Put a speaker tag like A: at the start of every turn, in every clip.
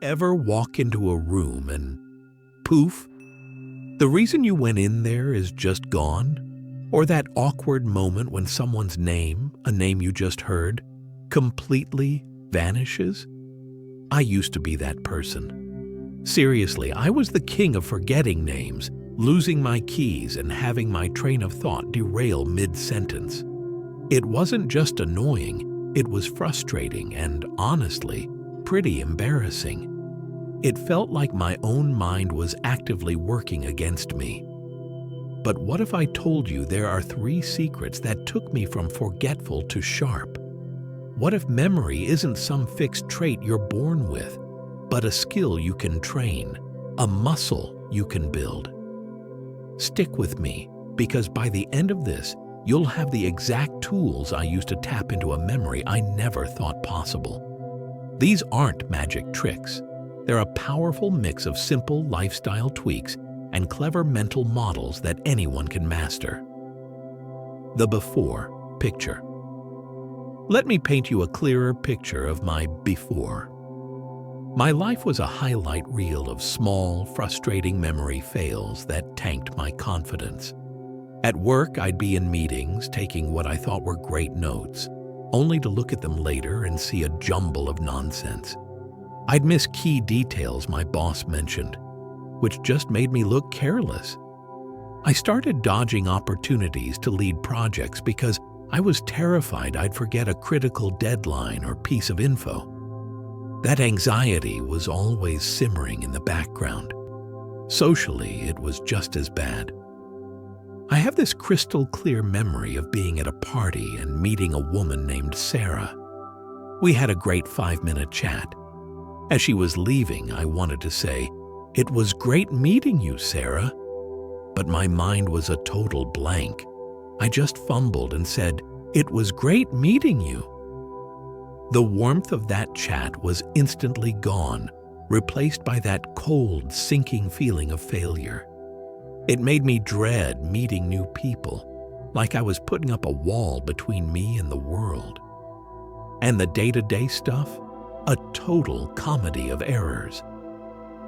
A: ever walk into a room and poof, the reason you went in there is just gone? Or that awkward moment when someone's name, a name you just heard, completely vanishes? I used to be that person. Seriously, I was the king of forgetting names, losing my keys and having my train of thought derail mid-sentence. It wasn't just annoying, it was frustrating and, honestly, pretty embarrassing. It felt like my own mind was actively working against me. But what if I told you there are 3 secrets that took me from forgetful to sharp? What if memory isn't some fixed trait you're born with, but a skill you can train, a muscle you can build? Stick with me, because by the end of this, you'll have the exact tools I used to tap into a memory I never thought possible. These aren't magic tricks. They're a powerful mix of simple lifestyle tweaks and clever mental models that anyone can master. The before picture. Let me paint you a clearer picture of my before. My life was a highlight reel of small, frustrating memory fails that tanked my confidence. At work, I'd be in meetings taking what I thought were great notes, only to look at them later and see a jumble of nonsense. I'd miss key details my boss mentioned, which just made me look careless. I started dodging opportunities to lead projects because I was terrified I'd forget a critical deadline or piece of info. That anxiety was always simmering in the background. Socially, it was just as bad. I have this crystal clear memory of being at a party and meeting a woman named Sarah. We had a great 5-minute chat. As she was leaving, I wanted to say, "It was great meeting you, Sarah." But my mind was a total blank. I just fumbled and said, "It was great meeting you." The warmth of that chat was instantly gone, replaced by that cold, sinking feeling of failure. It made me dread meeting new people, like I was putting up a wall between me and the world. And the day-to-day stuff? A total comedy of errors.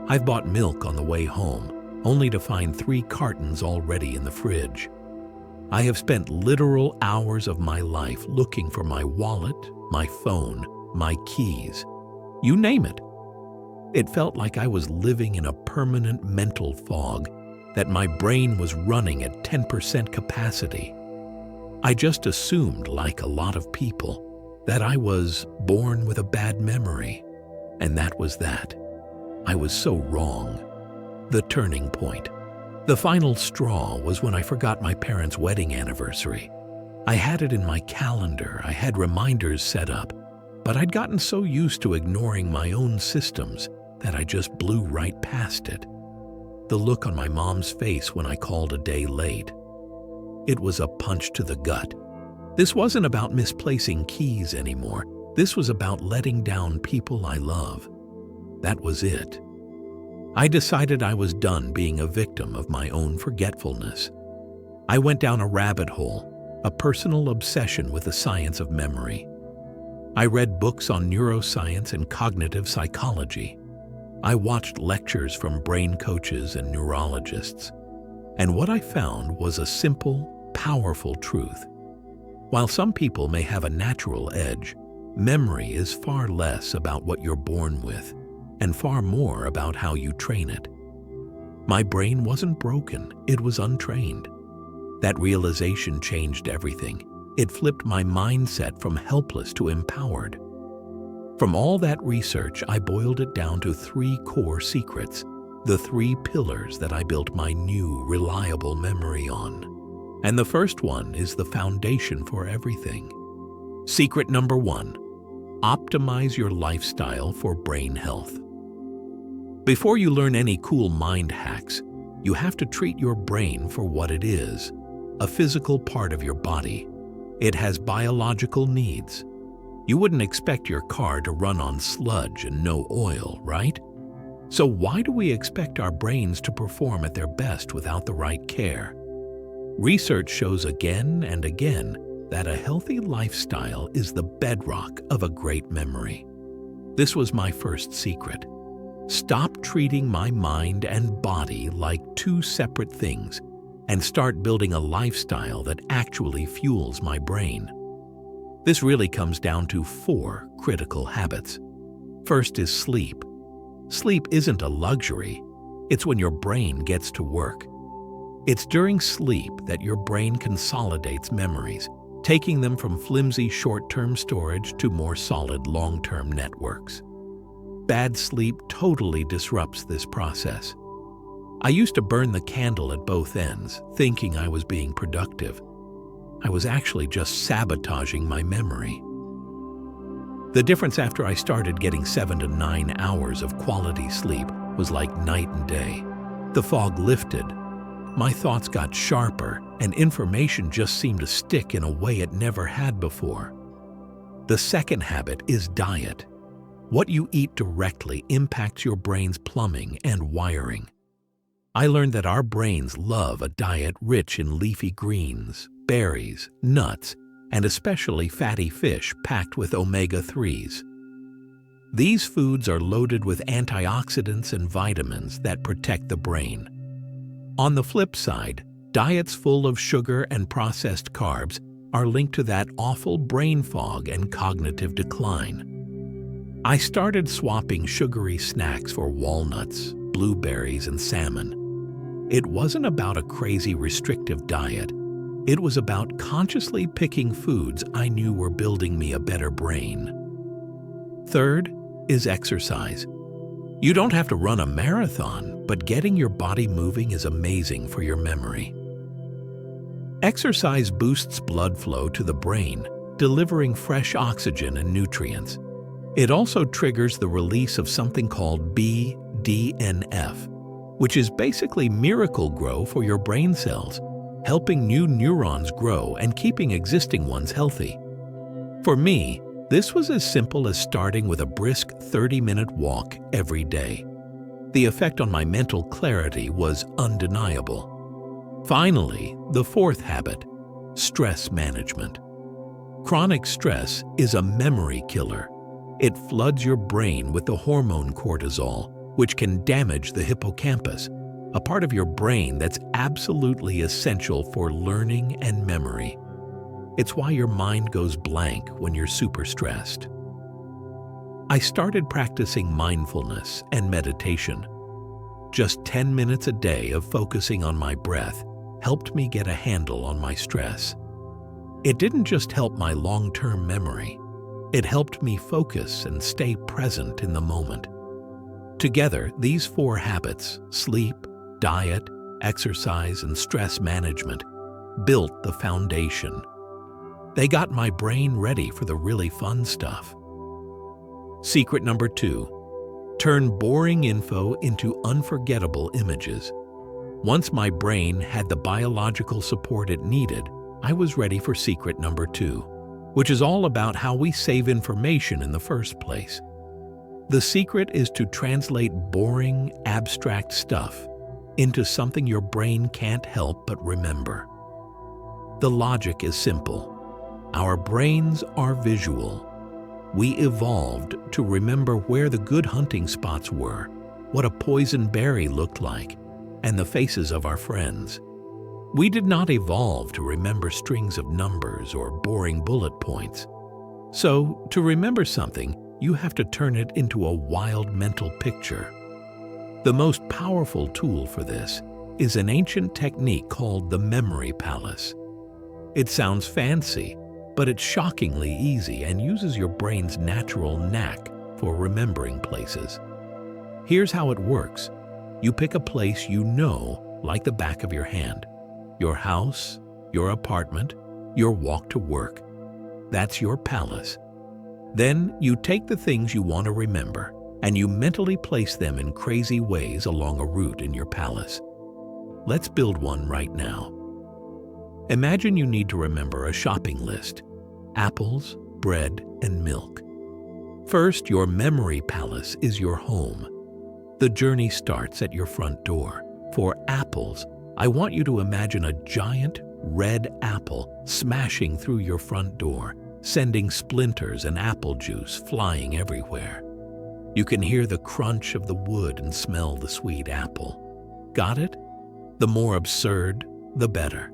A: I've bought milk on the way home, only to find 3 cartons already in the fridge. I have spent literal hours of my life looking for my wallet, my phone, my keys. You name it. It felt like I was living in a permanent mental fog, that my brain was running at 10% capacity. I just assumed, like a lot of people, that I was born with a bad memory. And that was that. I was so wrong. The turning point. The final straw was when I forgot my parents' wedding anniversary. I had it in my calendar, I had reminders set up, but I'd gotten so used to ignoring my own systems that I just blew right past it. The look on my mom's face when I called a day late. It was a punch to the gut. This wasn't about misplacing keys anymore. This was about letting down people I love. That was it. I decided I was done being a victim of my own forgetfulness. I went down a rabbit hole, a personal obsession with the science of memory. I read books on neuroscience and cognitive psychology. I watched lectures from brain coaches and neurologists. And what I found was a simple, powerful truth. While some people may have a natural edge, memory is far less about what you're born with and far more about how you train it. My brain wasn't broken, it was untrained. That realization changed everything. It flipped my mindset from helpless to empowered. From all that research, I boiled it down to 3 core secrets, the 3 pillars that I built my new, reliable memory on. And the first one is the foundation for everything. Secret number 1, optimize your lifestyle for brain health. Before you learn any cool mind hacks, you have to treat your brain for what it is, a physical part of your body. It has biological needs. You wouldn't expect your car to run on sludge and no oil, right? So why do we expect our brains to perform at their best without the right care? Research shows again and again that a healthy lifestyle is the bedrock of a great memory. This was my first secret. Stop treating my mind and body like two separate things and start building a lifestyle that actually fuels my brain. This really comes down to 4 critical habits. First is sleep. Sleep isn't a luxury. It's when your brain gets to work. It's during sleep that your brain consolidates memories, taking them from flimsy short-term storage to more solid long-term networks. Bad sleep totally disrupts this process. I used to burn the candle at both ends, thinking I was being productive. I was actually just sabotaging my memory. The difference after I started getting 7 to 9 hours of quality sleep was like night and day. The fog lifted, my thoughts got sharper, and information just seemed to stick in a way it never had before. The second habit is diet. What you eat directly impacts your brain's plumbing and wiring. I learned that our brains love a diet rich in leafy greens, berries, nuts, and especially fatty fish packed with omega-3s. These foods are loaded with antioxidants and vitamins that protect the brain. On the flip side, diets full of sugar and processed carbs are linked to that awful brain fog and cognitive decline. I started swapping sugary snacks for walnuts, blueberries, and salmon. It wasn't about a crazy restrictive diet. It was about consciously picking foods I knew were building me a better brain. Third is exercise. You don't have to run a marathon, but getting your body moving is amazing for your memory. Exercise boosts blood flow to the brain, delivering fresh oxygen and nutrients. It also triggers the release of something called BDNF, which is basically miracle grow for your brain cells, helping new neurons grow and keeping existing ones healthy. For me, this was as simple as starting with a brisk 30-minute walk every day. The effect on my mental clarity was undeniable. Finally, the fourth habit, stress management. Chronic stress is a memory killer. It floods your brain with the hormone cortisol, which can damage the hippocampus, a part of your brain that's absolutely essential for learning and memory. It's why your mind goes blank when you're super stressed. I started practicing mindfulness and meditation. Just 10 minutes a day of focusing on my breath helped me get a handle on my stress. It didn't just help my long-term memory. It helped me focus and stay present in the moment. Together, these 4 habits, sleep, diet, exercise, and stress management, built the foundation. They got my brain ready for the really fun stuff. Secret number 2, turn boring info into unforgettable images. Once my brain had the biological support it needed, I was ready for secret number 2, which is all about how we save information in the first place. The secret is to translate boring, abstract stuff into something your brain can't help but remember. The logic is simple. Our brains are visual. We evolved to remember where the good hunting spots were, what a poison berry looked like, and the faces of our friends. We did not evolve to remember strings of numbers or boring bullet points. So, to remember something, you have to turn it into a wild mental picture. The most powerful tool for this is an ancient technique called the memory palace. It sounds fancy, but it's shockingly easy and uses your brain's natural knack for remembering places. Here's how it works. You pick a place you know like the back of your hand. Your house, your apartment, your walk to work. That's your palace. Then you take the things you want to remember and you mentally place them in crazy ways along a route in your palace. Let's build one right now. Imagine you need to remember a shopping list: apples, bread, and milk. First, your memory palace is your home. The journey starts at your front door. For apples, I want you to imagine a giant red apple smashing through your front door, sending splinters and apple juice flying everywhere. You can hear the crunch of the wood and smell the sweet apple. Got it? The more absurd, the better.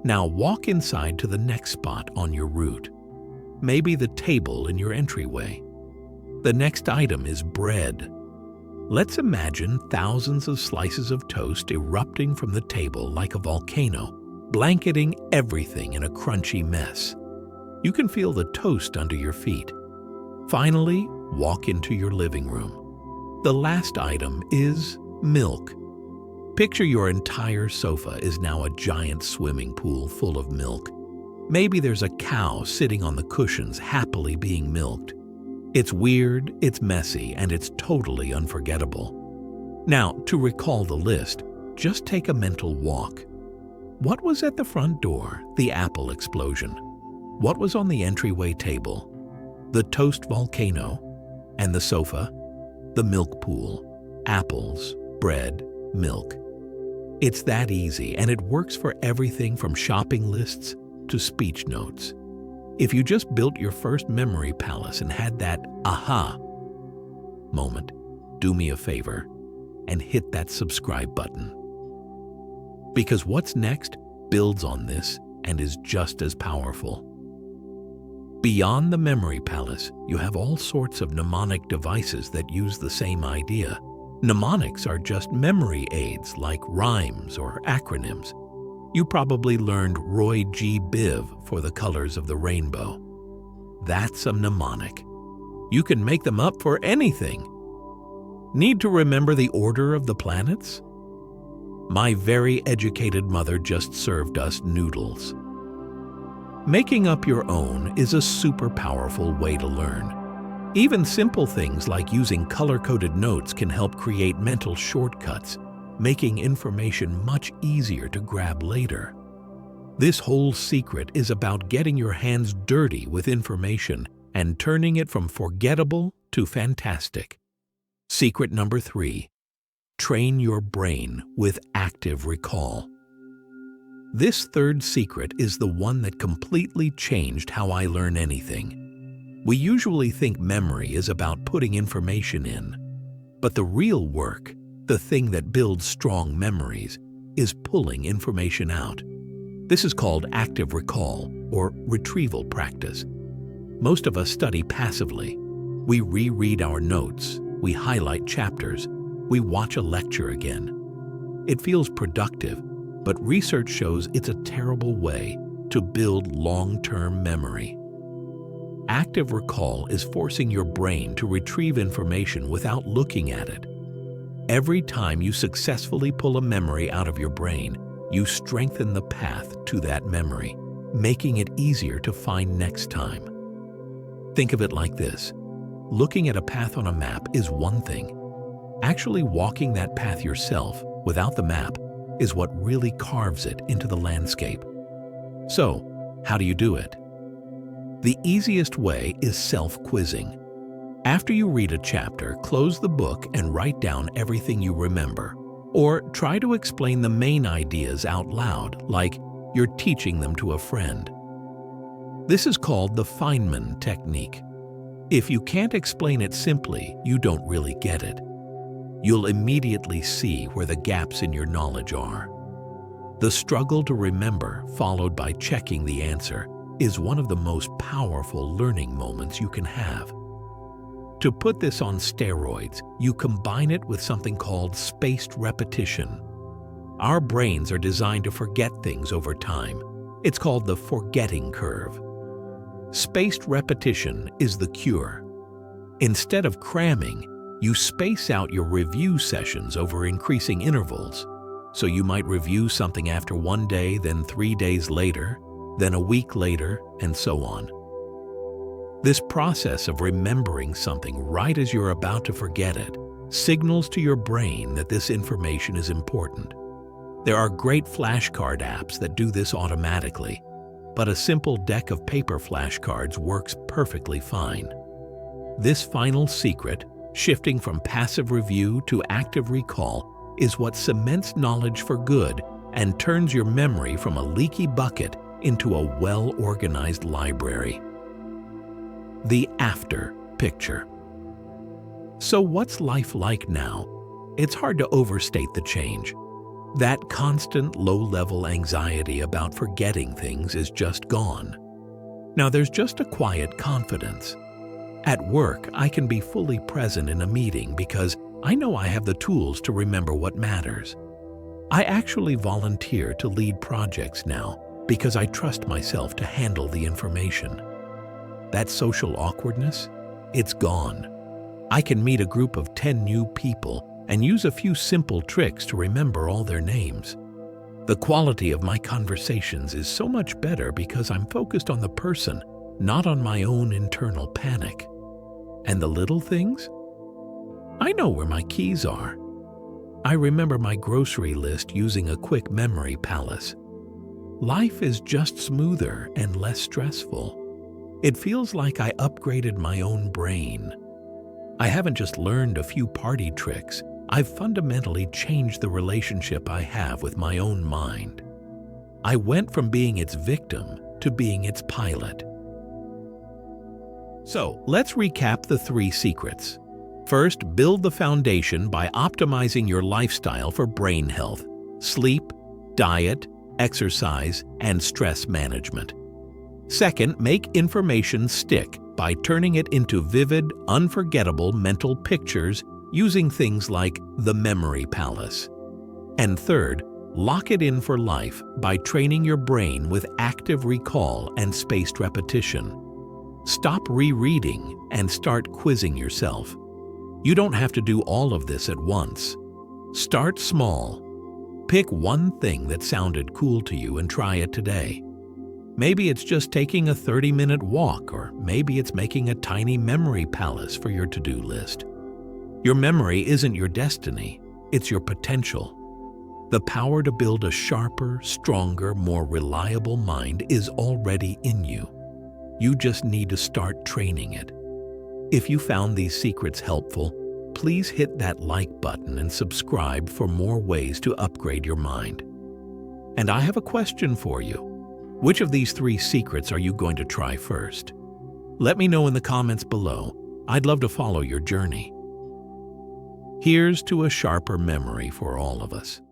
A: Now walk inside to the next spot on your route. Maybe the table in your entryway. The next item is bread. Let's imagine thousands of slices of toast erupting from the table like a volcano, blanketing everything in a crunchy mess. You can feel the toast under your feet. Finally, walk into your living room. The last item is milk. Picture your entire sofa is now a giant swimming pool full of milk. Maybe there's a cow sitting on the cushions happily being milked. It's weird, it's messy, and it's totally unforgettable. Now, to recall the list, just take a mental walk. What was at the front door? The apple explosion. What was on the entryway table? The toast volcano. And the sofa? The milk pool. Apples, bread, milk. It's that easy, and it works for everything from shopping lists to speech notes. If you just built your first memory palace and had that aha moment, do me a favor and hit that subscribe button. Because what's next builds on this and is just as powerful. Beyond the memory palace, you have all sorts of mnemonic devices that use the same idea. Mnemonics are just memory aids like rhymes or acronyms. You probably learned Roy G. Biv for the colors of the rainbow. That's a mnemonic. You can make them up for anything. Need to remember the order of the planets? My very educated mother just served us noodles. Making up your own is a super powerful way to learn. Even simple things like using color-coded notes can help create mental shortcuts, making information much easier to grab later. This whole secret is about getting your hands dirty with information and turning it from forgettable to fantastic. Secret number 3, train your brain with active recall. This third secret is the one that completely changed how I learn anything. We usually think memory is about putting information in, but the real work, the thing that builds strong memories, is pulling information out. This is called active recall or retrieval practice. Most of us study passively. We reread our notes, we highlight chapters, we watch a lecture again. It feels productive, but research shows it's a terrible way to build long-term memory. Active recall is forcing your brain to retrieve information without looking at it. Every time you successfully pull a memory out of your brain, you strengthen the path to that memory, making it easier to find next time. Think of it like this. Looking at a path on a map is one thing. Actually walking that path yourself, without the map, is what really carves it into the landscape. So, how do you do it? The easiest way is self-quizzing. After you read a chapter, close the book and write down everything you remember. Or try to explain the main ideas out loud, like you're teaching them to a friend. This is called the Feynman technique. If you can't explain it simply, you don't really get it. You'll immediately see where the gaps in your knowledge are. The struggle to remember, followed by checking the answer, is one of the most powerful learning moments you can have. To put this on steroids, you combine it with something called spaced repetition. Our brains are designed to forget things over time. It's called the forgetting curve. Spaced repetition is the cure. Instead of cramming, you space out your review sessions over increasing intervals. So you might review something after 1 day, then 3 days later, then a week later, and so on. This process of remembering something right as you're about to forget it signals to your brain that this information is important. There are great flashcard apps that do this automatically, but a simple deck of paper flashcards works perfectly fine. This final secret, shifting from passive review to active recall, is what cements knowledge for good and turns your memory from a leaky bucket into a well-organized library. The after picture. So what's life like now? It's hard to overstate the change. That constant low-level anxiety about forgetting things is just gone. Now there's just a quiet confidence. At work, I can be fully present in a meeting because I know I have the tools to remember what matters. I actually volunteer to lead projects now because I trust myself to handle the information. That social awkwardness? It's gone. I can meet a group of 10 new people and use a few simple tricks to remember all their names. The quality of my conversations is so much better because I'm focused on the person, not on my own internal panic. And the little things? I know where my keys are. I remember my grocery list using a quick memory palace. Life is just smoother and less stressful. It feels like I upgraded my own brain. I haven't just learned a few party tricks, I've fundamentally changed the relationship I have with my own mind. I went from being its victim to being its pilot. So, let's recap the 3 secrets. First, build the foundation by optimizing your lifestyle for brain health, sleep, diet, exercise, and stress management. Second, make information stick by turning it into vivid, unforgettable mental pictures using things like the memory palace. And third, lock it in for life by training your brain with active recall and spaced repetition. Stop rereading and start quizzing yourself. You don't have to do all of this at once. Start small. Pick one thing that sounded cool to you and try it today. Maybe it's just taking a 30-minute walk, or maybe it's making a tiny memory palace for your to-do list. Your memory isn't your destiny, it's your potential. The power to build a sharper, stronger, more reliable mind is already in you. You just need to start training it. If you found these secrets helpful, please hit that like button and subscribe for more ways to upgrade your mind. And I have a question for you. Which of these 3 secrets are you going to try first? Let me know in the comments below. I'd love to follow your journey. Here's to a sharper memory for all of us.